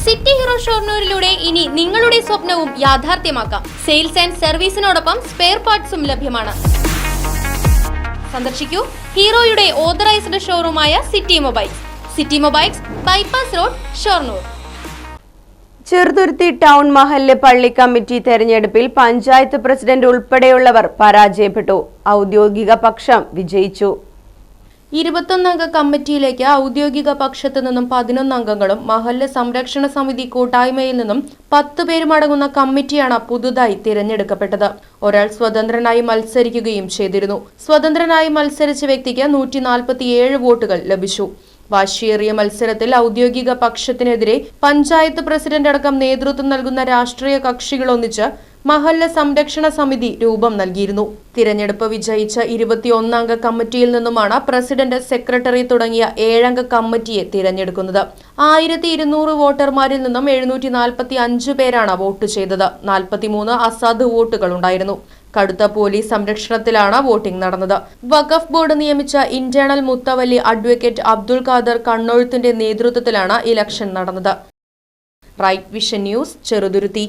City hero ഷൊർണൂരിലൂടെ ഇനി നിങ്ങളുടെ സ്വപ്നവും യാഥാർത്ഥ്യമാക്കാം. സെയിൽസ് ആൻഡ് സർവീസിനോടൊപ്പം സ്പെയർ പാർട്സും ലഭ്യമാണ്. സന്ദർശിക്കൂ ഹീറോയുടെ ഓതറൈസ്ഡ് ഷോറൂമായ City Mobiles, bypass road, Shoranur. Cheruthuruthy town മഹല്ല് പള്ളി കമ്മിറ്റി തെരഞ്ഞെടുപ്പിൽ പഞ്ചായത്ത് പ്രസിഡന്റ് ഉൾപ്പെടെയുള്ളവർ പരാജയപ്പെട്ടു. ഔദ്യോഗിക പക്ഷം വിജയിച്ചു. 21 അംഗ കമ്മിറ്റിയിലേക്ക് ഔദ്യോഗിക പക്ഷത്തു നിന്നും 11 അംഗങ്ങളും മഹല്ല് സംരക്ഷണ സമിതി കൂട്ടായ്മയിൽ നിന്നും 10 പേരും അടങ്ങുന്ന കമ്മിറ്റിയാണ് പുതുതായി തിരഞ്ഞെടുക്കപ്പെട്ടത്. ഒരാൾ സ്വതന്ത്രനായി മത്സരിക്കുകയും ചെയ്തിരുന്നു. സ്വതന്ത്രനായി മത്സരിച്ച വ്യക്തിക്ക് 147 വോട്ടുകൾ ലഭിച്ചു. വാശിയേറിയ മത്സരത്തിൽ ഔദ്യോഗിക പക്ഷത്തിനെതിരെ പഞ്ചായത്ത് പ്രസിഡന്റ് അടക്കം നേതൃത്വം നൽകുന്ന രാഷ്ട്രീയ കക്ഷികൾ ഒന്നിച്ച് മഹല്ല് സംരക്ഷണ സമിതി രൂപം നൽകിയിരുന്നു. തിരഞ്ഞെടുപ്പ് വിജയിച്ച 21 അംഗ കമ്മിറ്റിയിൽ നിന്നുമാണ് പ്രസിഡന്റ്, സെക്രട്ടറി തുടങ്ങിയ 7 അംഗ കമ്മിറ്റിയെ തിരഞ്ഞെടുക്കുന്നത്. 1200 വോട്ടർമാരിൽ നിന്നും 745 പേരാണ് വോട്ട് ചെയ്തത്. 43 അസാധു വോട്ടുകൾ ഉണ്ടായിരുന്നു. കടുത്ത പോലീസ് സംരക്ഷണത്തിലാണ് വോട്ടിംഗ് നടന്നത്. വഖഫ് ബോർഡ് നിയമിച്ച ഇന്റേണൽ മുത്തവല്ലി അഡ്വക്കേറ്റ് അബ്ദുൽ ഖാദർ കണ്ണോഴുത്തിന്റെ നേതൃത്വത്തിലാണ് ഇലക്ഷൻ നടന്നത്. Right vision news, Cheruthuruthy.